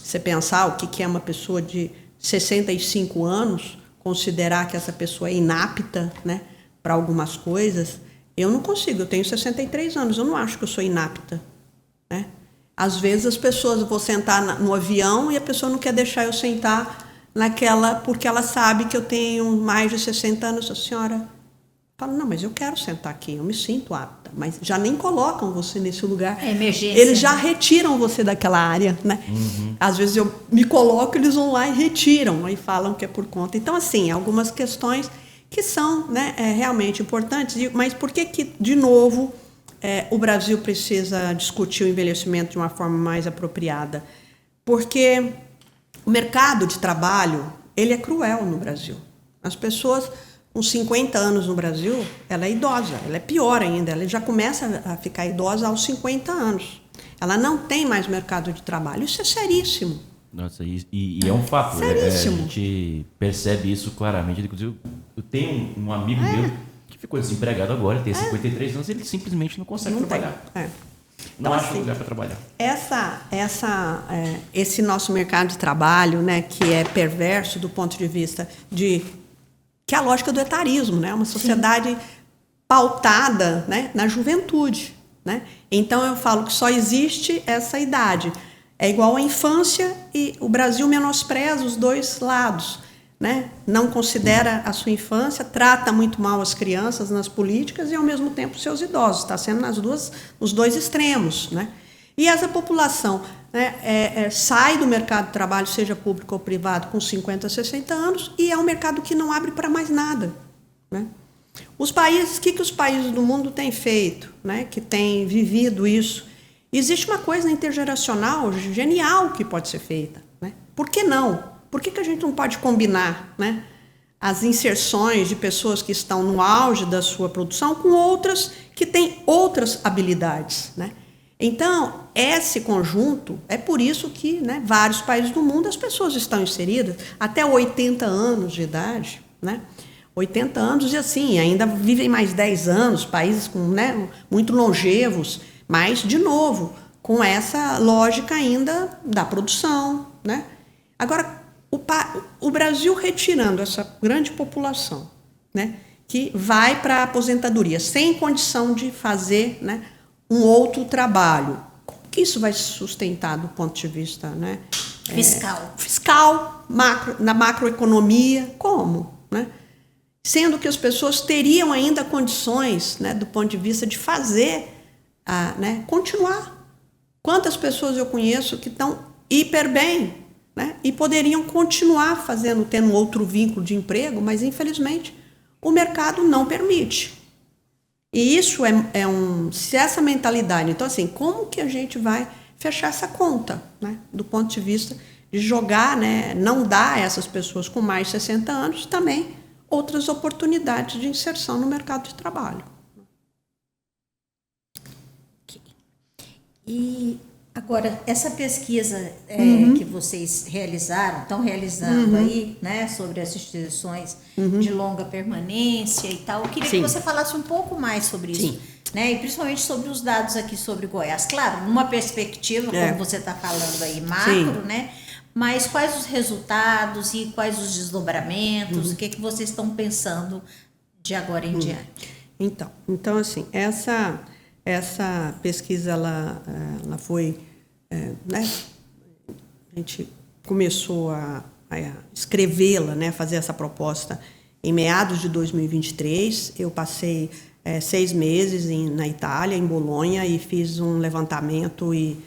Você pensar o que é uma pessoa de 65 anos, considerar que essa pessoa é inapta, né, para algumas coisas. Eu não consigo, eu tenho 63 anos, eu não acho que eu sou inapta. Né? Às vezes as pessoas, eu vou sentar no avião e a pessoa não quer deixar eu sentar porque ela sabe que eu tenho mais de 60 anos. A senhora fala, não, mas eu quero sentar aqui, eu me sinto apta. Mas já nem colocam você nesse lugar. É emergência. Eles já retiram você daquela área, né? Às vezes eu me coloco, eles vão lá e retiram, e falam que é por conta. Então, assim, algumas questões que são, né, realmente importantes. Mas por que, de novo, o Brasil precisa discutir o envelhecimento de uma forma mais apropriada? Porque o mercado de trabalho, ele é cruel no Brasil. As pessoas com 50 anos no Brasil, ela é idosa, ela é pior ainda, ela já começa a ficar idosa aos 50 anos. Ela não tem mais mercado de trabalho, isso é seríssimo. Nossa, e é um fato, seríssimo. A gente percebe isso claramente. Inclusive, eu tenho um amigo meu que ficou desempregado agora, tem 53 anos, ele simplesmente não consegue trabalhar. Não acha lugar para trabalhar. Esse nosso mercado de trabalho, né, que é perverso do ponto de vista que é a lógica do etarismo, né, uma sociedade pautada, né, na juventude, né? Então eu falo que só existe essa idade. É igual à infância e o Brasil menospreza os dois lados. né, não considera a sua infância, trata muito mal as crianças nas políticas e, ao mesmo tempo, seus idosos. Está sendo nos dois extremos, né? E essa população, né, sai do mercado de trabalho, seja público ou privado, com 50, 60 anos, e é um mercado que não abre para mais nada, né? Os países, o que os países do mundo têm feito, né, que têm vivido isso? Existe uma coisa intergeracional genial que pode ser feita, né? Por que não? Por que a gente não pode combinar, né, as inserções de pessoas que estão no auge da sua produção com outras que têm outras habilidades, né? Então, esse conjunto, é por isso que, né, vários países do mundo as pessoas estão inseridas até 80 anos de idade, né? 80 anos e assim, ainda vivem mais 10 anos, países com, né, muito longevos, mas, de novo, com essa lógica ainda da produção, né? Agora, o Brasil retirando essa grande população, né, que vai para a aposentadoria sem condição de fazer, né, um outro trabalho, como que isso vai se sustentar do ponto de vista, né, fiscal, na macroeconomia, como, né? Sendo que as pessoas teriam ainda condições, né, do ponto de vista de fazer, né, continuar. Quantas pessoas eu conheço que estão hiper bem, né, e poderiam continuar tendo outro vínculo de emprego, mas infelizmente o mercado não permite. E isso se essa mentalidade, então assim, como que a gente vai fechar essa conta, né, do ponto de vista de jogar, né, não dar a essas pessoas com mais de 60 anos também outras oportunidades de inserção no mercado de trabalho. Okay. E agora, essa pesquisa que vocês estão realizando aí, né, sobre as instituições de longa permanência e tal, eu queria que você falasse um pouco mais sobre isso, né, e principalmente sobre os dados aqui sobre Goiás. Claro, numa perspectiva, como você está falando aí, macro, né, mas quais os resultados e quais os desdobramentos, o que vocês estão pensando de agora em diante? Então assim, essa pesquisa, ela foi, né, a gente começou a escrevê-la, né, fazer essa proposta em meados de 2023. Eu passei 6 meses na Itália, em Bolonha, e fiz um levantamento e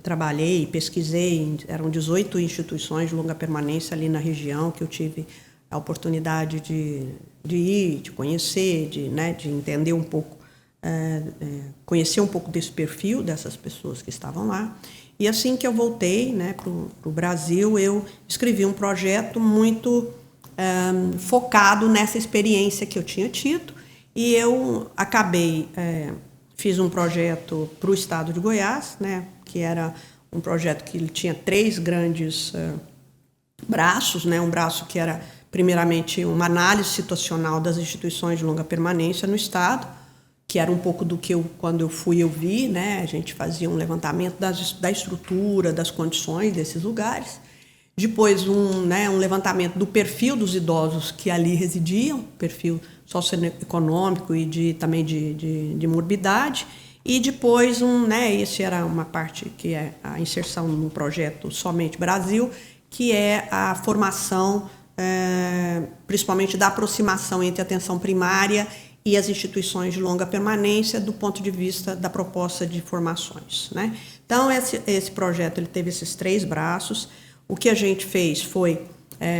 trabalhei, pesquisei. Eram 18 instituições de longa permanência ali na região que eu tive a oportunidade de ir, de conhecer, de entender um pouco, conhecer um pouco desse perfil dessas pessoas que estavam lá. E assim que eu voltei, né, para o Brasil, eu escrevi um projeto muito focado nessa experiência que eu tinha tido, e eu fiz um projeto para o estado de Goiás, né, que era um projeto que ele tinha 3 grandes braços, né, um braço que era, primeiramente, uma análise situacional das instituições de longa permanência no estado, que era um pouco do que quando eu fui, eu vi, né? A gente fazia um levantamento da estrutura, das condições desses lugares. Depois, um levantamento do perfil dos idosos que ali residiam, perfil socioeconômico e também de morbidade. E depois, esse era uma parte que é a inserção no projeto Somente Brasil, que é a formação, principalmente da aproximação entre a atenção primária e as instituições de longa permanência do ponto de vista da proposta de formações, né? Então, esse projeto ele teve esses 3 braços. O que a gente fez foi,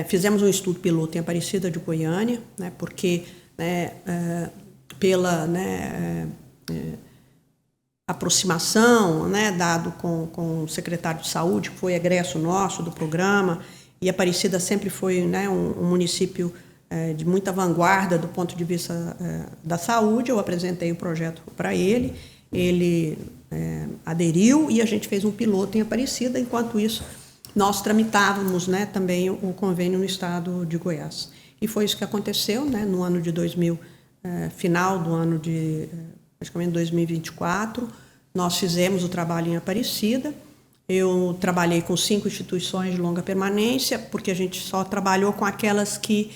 fizemos um estudo piloto em Aparecida de Goiânia, né, porque pela aproximação, né, dado com o secretário de saúde, que foi egresso nosso do programa, e Aparecida sempre foi, né, um município de muita vanguarda do ponto de vista da saúde. Eu apresentei o projeto para ele, aderiu e a gente fez um piloto em Aparecida. Enquanto isso, nós tramitávamos, né, também o convênio no estado de Goiás. E foi isso que aconteceu, né, no ano de final do ano de praticamente 2024. Nós fizemos o trabalho em Aparecida. Eu trabalhei com 5 instituições de longa permanência, porque a gente só trabalhou com aquelas que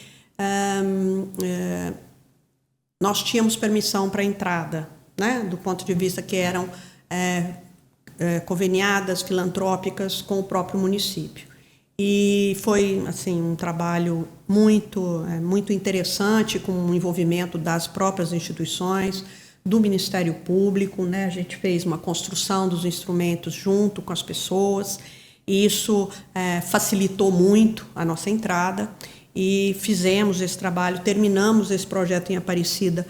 nós tínhamos permissão para entrada, né, do ponto de vista que eram conveniadas, filantrópicas com o próprio município. E foi assim um trabalho muito interessante, com o envolvimento das próprias instituições, do Ministério Público, né? A gente fez uma construção dos instrumentos junto com as pessoas, e isso facilitou muito a nossa entrada, e fizemos esse trabalho, terminamos esse projeto em Aparecida,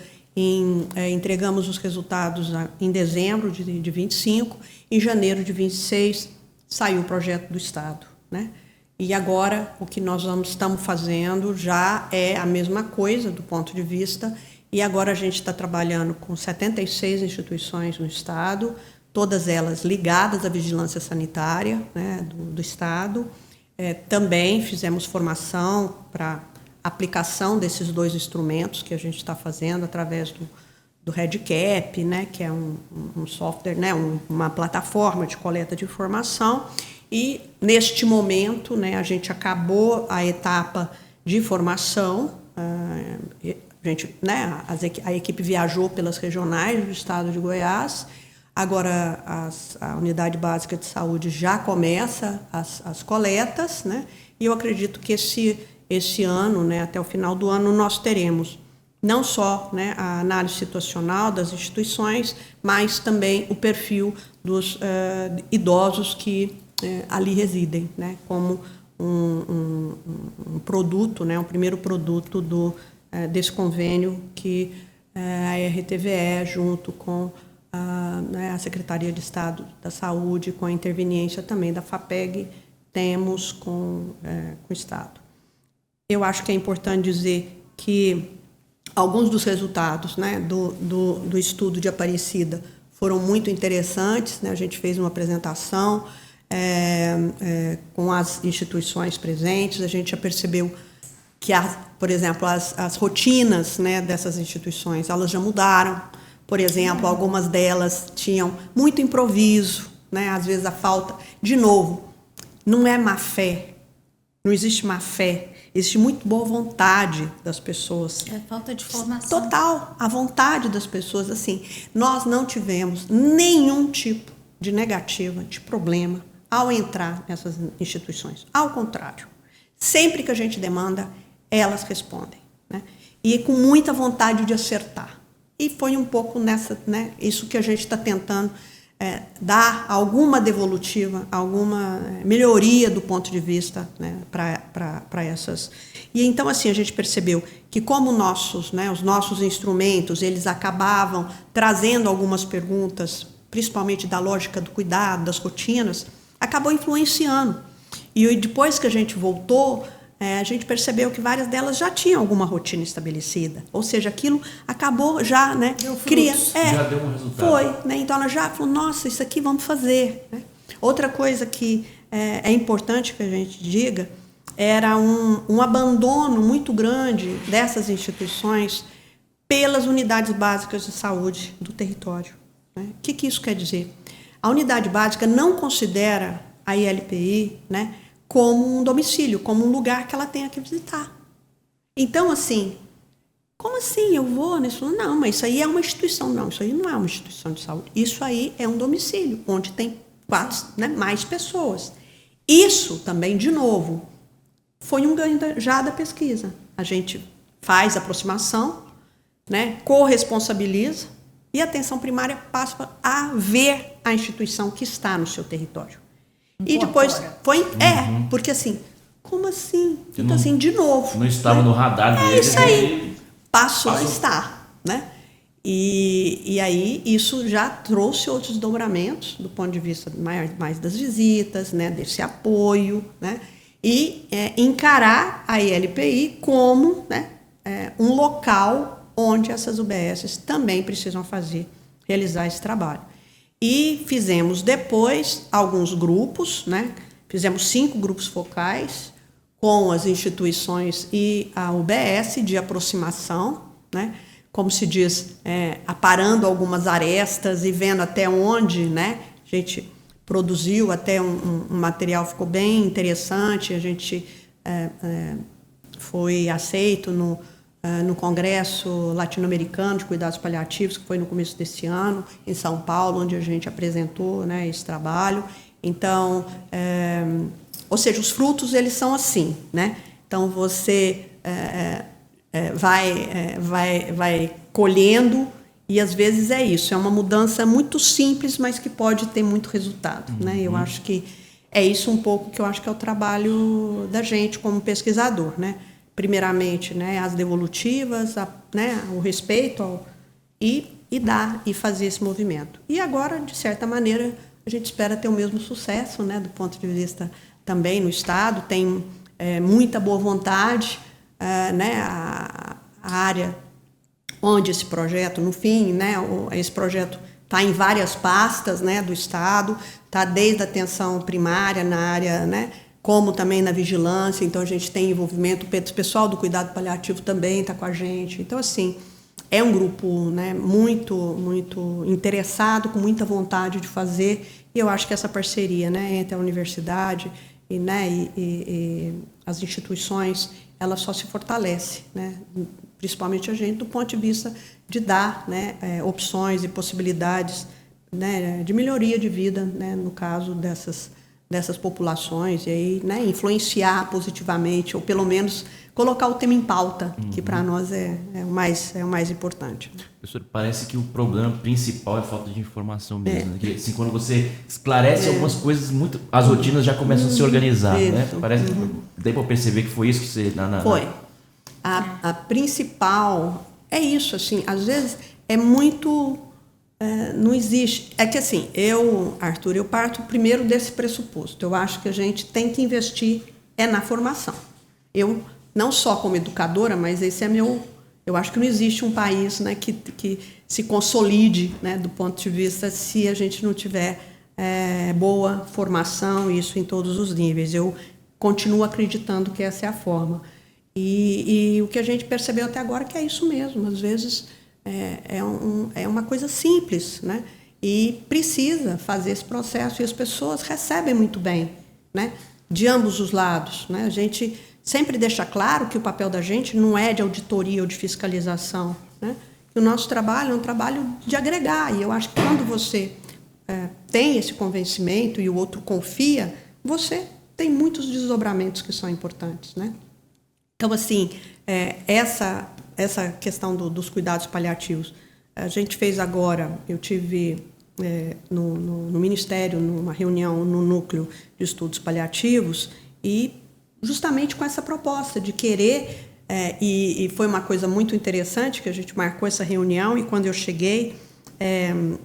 entregamos os resultados em dezembro de 25, em janeiro de 26 saiu o projeto do Estado, né? E agora o que nós estamos fazendo já é a mesma coisa do ponto de vista, e agora a gente está trabalhando com 76 instituições no Estado, todas elas ligadas à vigilância sanitária, né, do Estado. Também fizemos formação para aplicação desses 2 instrumentos que a gente está fazendo através do REDCap, né, que é um software, né, uma plataforma de coleta de informação. E, neste momento, né, a gente acabou a etapa de formação, a equipe viajou pelas regionais do estado de Goiás, agora a Unidade Básica de Saúde já começa as coletas, né, e eu acredito que esse ano, né, até o final do ano, nós teremos não só, né, a análise situacional das instituições, mas também o perfil dos idosos que ali residem, né, como um produto, né, o primeiro produto desse convênio que a RTVE, junto com a Secretaria de Estado da Saúde, com a interveniência também da FAPEG, temos com o Estado. Eu acho que é importante dizer que alguns dos resultados, né, do estudo de Aparecida foram muito interessantes, né, a gente fez uma apresentação com as instituições presentes, a gente já percebeu que, por exemplo, as rotinas, né, dessas instituições, elas já mudaram. Por exemplo, algumas delas tinham muito improviso, né, às vezes a falta... De novo, não é má fé, não existe má fé, existe muito boa vontade das pessoas. É falta de formação. Total, a vontade das pessoas. Assim, nós não tivemos nenhum tipo de negativa, de problema, ao entrar nessas instituições. Ao contrário, sempre que a gente demanda, elas respondem, né? E com muita vontade de acertar. E foi um pouco nessa, né, isso que a gente está tentando dar alguma devolutiva, alguma melhoria do ponto de vista, né, para essas. E então, assim, a gente percebeu que como os nossos instrumentos, eles acabavam trazendo algumas perguntas, principalmente da lógica do cuidado, das rotinas, acabou influenciando. E depois que a gente voltou, a gente percebeu que várias delas já tinham alguma rotina estabelecida. Ou seja, aquilo acabou já, né? Já deu um resultado. Foi, né? Então ela já falou, nossa, isso aqui vamos fazer, né? Outra coisa que é importante que a gente diga era um abandono muito grande dessas instituições pelas unidades básicas de saúde do território, né? O que isso quer dizer? A unidade básica não considera a ILPI, né, como um domicílio, como um lugar que ela tenha que visitar. Então, assim, como assim eu vou nisso? Não, mas isso aí é uma instituição. Não, isso aí não é uma instituição de saúde. Isso aí é um domicílio, onde tem 4, né, mais pessoas. Isso também, de novo, foi um ganho já da pesquisa. A gente faz aproximação, né, corresponsabiliza, e a atenção primária passa a ver a instituição que está no seu território. E depois foi... porque assim, como assim? Então, assim, de novo. Não estava, né, no radar dele. É isso aí. Passou a estar, né? E aí isso já trouxe outros desdobramentos do ponto de vista mais das visitas, né, desse apoio, né? E encarar a ILPI como, né, um local onde essas UBSs também precisam realizar esse trabalho. E fizemos depois alguns grupos, né? Fizemos 5 grupos focais com as instituições e a UBS de aproximação, né? Como se diz, aparando algumas arestas e vendo até onde, né? A gente produziu até um material, ficou bem interessante, a gente foi aceito no Congresso Latino-Americano de Cuidados Paliativos, que foi no começo desse ano, em São Paulo, onde a gente apresentou, né, esse trabalho. Então, ou seja, os frutos eles são assim, né? Então você vai colhendo e às vezes é isso, é uma mudança muito simples, mas que pode ter muito resultado, né? Eu acho que é isso um pouco que eu acho que é o trabalho da gente como pesquisador, né? Primeiramente, né, as devolutivas, né, o respeito e dar e fazer esse movimento. E agora, de certa maneira, a gente espera ter o mesmo sucesso, né, do ponto de vista também no Estado, tem muita boa vontade, né, a área onde esse projeto, no fim, né, esse projeto está em várias pastas, né, do Estado, está desde a atenção primária na área, né, como também na vigilância, então a gente tem envolvimento, o pessoal do cuidado paliativo também está com a gente. Então, assim, é um grupo, né, muito, muito interessado, com muita vontade de fazer, e eu acho que essa parceria, né, entre a universidade e as instituições, ela só se fortalece, né, principalmente a gente, do ponto de vista de dar, né, opções e possibilidades, né, de melhoria de vida, né, no caso dessas populações, e aí, né, influenciar positivamente, ou pelo menos colocar o tema em pauta, que para nós é o mais importante. Professor, parece que o problema principal é a falta de informação mesmo. Né? Assim, quando você esclarece algumas coisas, as rotinas já começam a se organizar. Né? Parece que deu para perceber que foi isso que você... Foi. A principal é isso, assim, às vezes é muito... não existe. É que assim, Arthur, eu parto primeiro desse pressuposto. Eu acho que a gente tem que investir na formação. Eu, não só como educadora, mas esse é eu acho que não existe um país, né, que se consolide, né, do ponto de vista se a gente não tiver boa formação, isso em todos os níveis. Eu continuo acreditando que essa é a forma. E o que a gente percebeu até agora é que é isso mesmo. Às vezes é uma coisa simples, né? E precisa fazer esse processo, e as pessoas recebem muito bem, né? De ambos os lados, né? A gente sempre deixa claro que o papel da gente não é de auditoria ou de fiscalização, né? O nosso trabalho é um trabalho de agregar, e eu acho que quando você tem esse convencimento e o outro confia, você tem muitos desdobramentos que são importantes, né? Então, assim, essa questão dos cuidados paliativos, a gente fez agora, eu tive no Ministério, numa reunião no Núcleo de Estudos Paliativos, e justamente com essa proposta de querer, e foi uma coisa muito interessante, que a gente marcou essa reunião, e quando eu cheguei,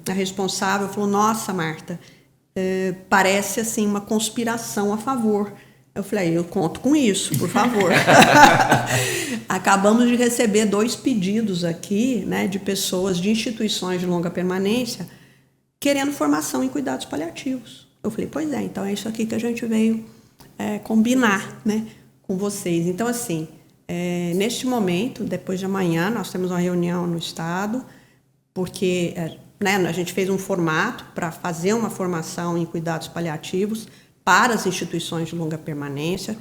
a responsável falou: nossa, Marta, parece assim uma conspiração a favor. Eu falei: eu conto com isso, por favor. Acabamos de receber 2 pedidos aqui, né, de pessoas, de instituições de longa permanência, querendo formação em cuidados paliativos. Eu falei: pois é, então é isso aqui que a gente veio combinar, né, com vocês. Então, assim, neste momento, depois de amanhã, nós temos uma reunião no Estado, porque né, a gente fez um formato para fazer uma formação em cuidados paliativos para as instituições de longa permanência,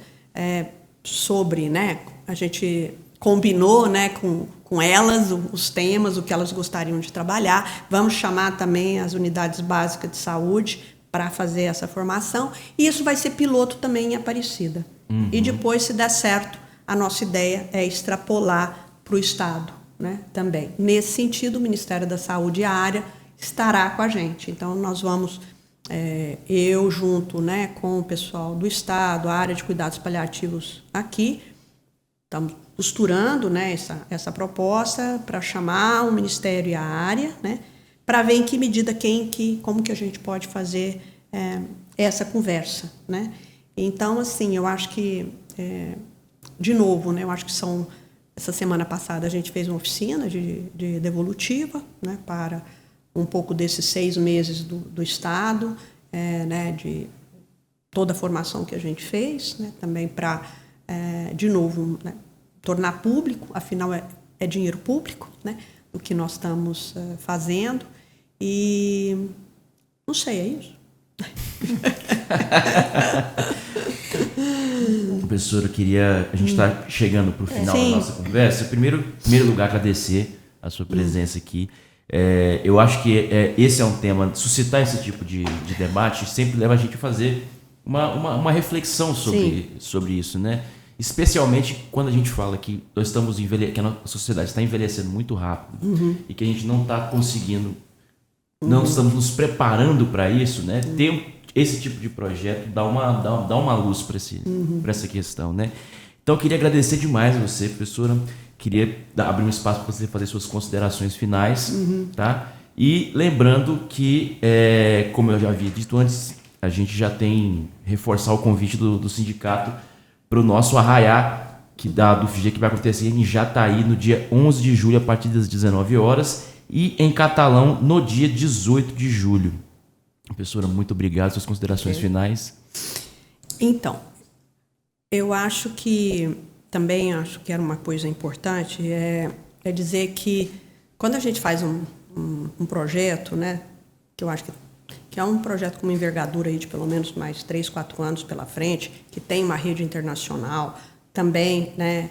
sobre, né, a gente combinou, né, com elas os temas, o que elas gostariam de trabalhar. Vamos chamar também as unidades básicas de saúde para fazer essa formação, e isso vai ser piloto também em Aparecida. E depois, se der certo, a nossa ideia é extrapolar para o Estado, né, também. Nesse sentido, o Ministério da Saúde e a área estará com a gente. Então, nós vamos... eu junto, né, com o pessoal do Estado, a área de cuidados paliativos aqui, estamos costurando, né, essa proposta para chamar o Ministério e a área, né, para ver em que medida, como que a gente pode fazer essa conversa, né. Então, assim, eu acho que, de novo, né, eu acho que essa semana passada a gente fez uma oficina de devolutiva, né, para um pouco desses 6 meses do Estado, né, de toda a formação que a gente fez, né, também para, de novo, né, tornar público, afinal é dinheiro público, né, o que nós estamos fazendo, e não sei, é isso. Professor, a gente está chegando para o final da nossa conversa. Em primeiro lugar, agradecer a sua presença aqui. Eu acho que esse é um tema, suscitar esse tipo de debate sempre leva a gente a fazer uma reflexão sobre isso, né? Especialmente quando a gente fala que nós estamos que a sociedade está envelhecendo muito rápido e que a gente não está conseguindo, não estamos nos preparando para isso, né? Ter esse tipo de projeto dá uma luz para essa questão, né? Então eu queria agradecer demais a você, professora. Queria abrir um espaço para você fazer suas considerações finais, tá? E lembrando que, como eu já havia dito antes, a gente já tem reforçar o convite do sindicato para o nosso arraiá do FIGE, que vai acontecer em Jataí no dia 11 de julho, a partir das 19 horas, e em Catalão no dia 18 de julho. Professora, muito obrigado. Suas considerações finais. Então, eu acho que era uma coisa importante, é dizer que quando a gente faz um projeto, né, que eu acho que é um projeto com uma envergadura aí de pelo menos mais 3, 4 anos pela frente, que tem uma rede internacional também, né,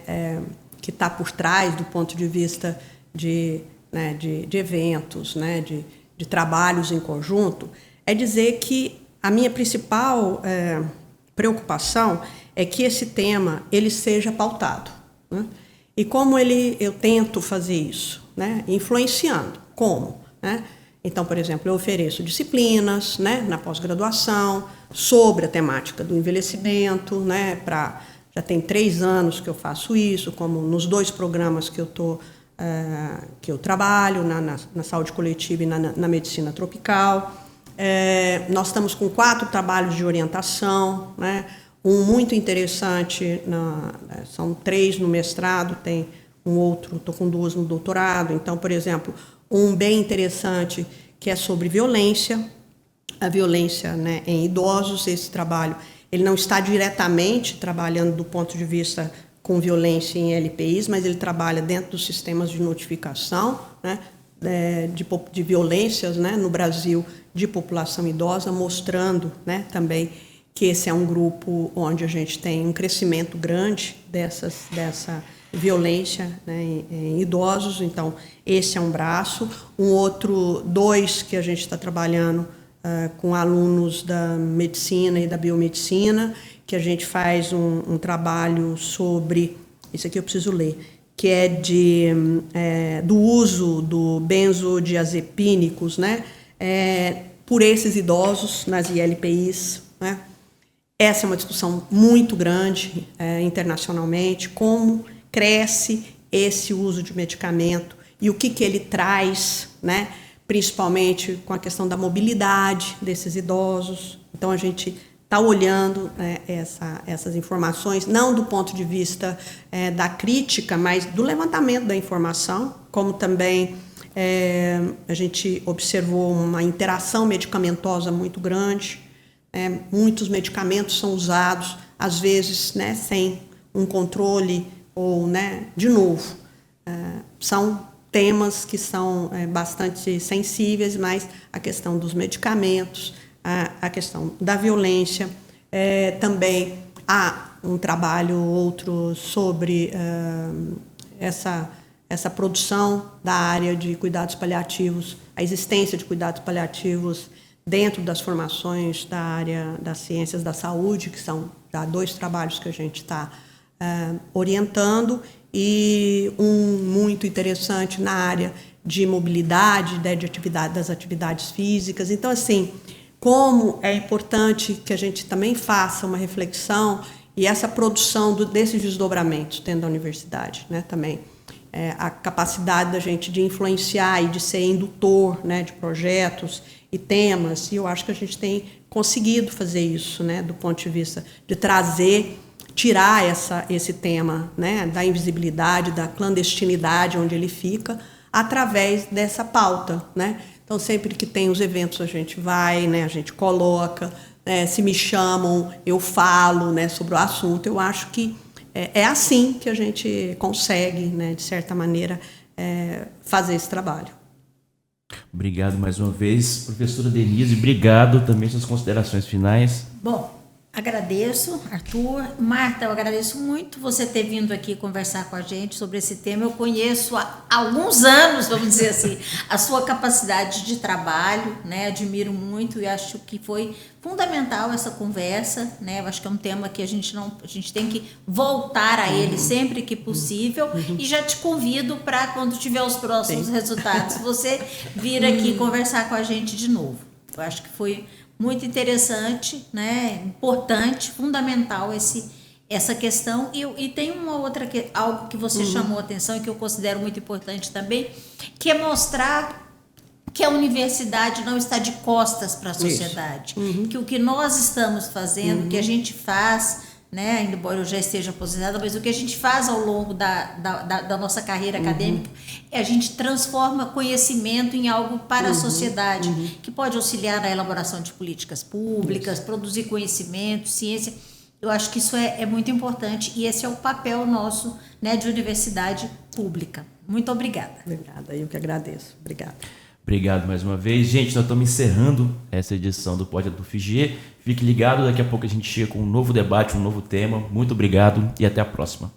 que está por trás do ponto de vista de eventos, né, de trabalhos em conjunto, é dizer que a minha principal preocupação é que esse tema ele seja pautado, né? E como eu tento fazer isso, né? Influenciando. Como? Né? Então, por exemplo, eu ofereço disciplinas, né, na pós-graduação sobre a temática do envelhecimento, né, já tem 3 anos que eu faço isso, como nos 2 programas que eu trabalho, na saúde coletiva e na medicina tropical. Nós estamos com 4 trabalhos de orientação, né? Um muito interessante, são 3 no mestrado, tem um outro, estou com 2 no doutorado. Então, por exemplo, um bem interessante que é sobre violência, a violência, né, em idosos. Esse trabalho ele não está diretamente trabalhando do ponto de vista com violência em LPIs, mas ele trabalha dentro dos sistemas de notificação, né, de violências, né, no Brasil de população idosa, mostrando, né, também que esse é um grupo onde a gente tem um crescimento grande dessa violência, né, em idosos. Então, esse é um braço. Um outro, 2 que a gente está trabalhando com alunos da medicina e da biomedicina, que a gente faz um trabalho sobre, isso aqui eu preciso ler, que é do uso do benzodiazepínicos, né, por esses idosos nas ILPIs, né? Essa é uma discussão muito grande internacionalmente, como cresce esse uso de medicamento e o que ele traz, né? Principalmente com a questão da mobilidade desses idosos. Então, a gente está olhando essas informações, não do ponto de vista da crítica, mas do levantamento da informação, como também a gente observou uma interação medicamentosa muito grande. Muitos medicamentos são usados, às vezes, né, sem um controle ou, né, de novo, são temas que são bastante sensíveis, mas a questão dos medicamentos, a questão da violência, também há um trabalho outro sobre essa produção da área de cuidados paliativos, a existência de cuidados paliativos dentro das formações da área das ciências da saúde, que são 2 trabalhos que a gente está orientando, e um muito interessante na área de mobilidade, né, das atividades físicas. Então, assim, como é importante que a gente também faça uma reflexão e essa produção desses desdobramentos dentro da universidade, né, também. A capacidade da gente de influenciar e de ser indutor, né, de projetos e temas, e eu acho que a gente tem conseguido fazer isso, né, do ponto de vista de tirar esse tema, né, da invisibilidade, da clandestinidade onde ele fica, através dessa pauta, né? Então, sempre que tem os eventos, a gente vai, né, a gente coloca, se me chamam, eu falo, né, sobre o assunto. Eu acho que é assim que a gente consegue, né, de certa maneira, fazer esse trabalho. Obrigado mais uma vez, professora Denise. Obrigado também suas considerações finais. Bom, Agradeço, Arthur. Marta, eu agradeço muito você ter vindo aqui conversar com a gente sobre esse tema. Eu conheço há alguns anos, vamos dizer assim, a sua capacidade de trabalho, né? Admiro muito e acho que foi fundamental essa conversa, né? Eu acho que é um tema que a gente tem que voltar a ele sempre que possível e já te convido para quando tiver os próximos resultados, você vir aqui conversar com a gente de novo. Eu acho que foi muito interessante, né? Importante, fundamental essa questão. E tem uma outra algo que você chamou a atenção e que eu considero muito importante também, que é mostrar que a universidade não está de costas para a sociedade, que o que nós estamos fazendo, que a gente faz, né, embora eu já esteja aposentada, mas o que a gente faz ao longo da nossa carreira acadêmica é a gente transforma conhecimento em algo para a sociedade, que pode auxiliar na elaboração de políticas públicas, produzir conhecimento, ciência. Eu acho que isso é muito importante e esse é o papel nosso, né, de universidade pública. Muito obrigada. Obrigada, eu que agradeço. Obrigada. Obrigado mais uma vez. Gente, nós estamos encerrando essa edição do Pod ADUFG. Fique ligado, daqui a pouco a gente chega com um novo debate, um novo tema. Muito obrigado e até a próxima.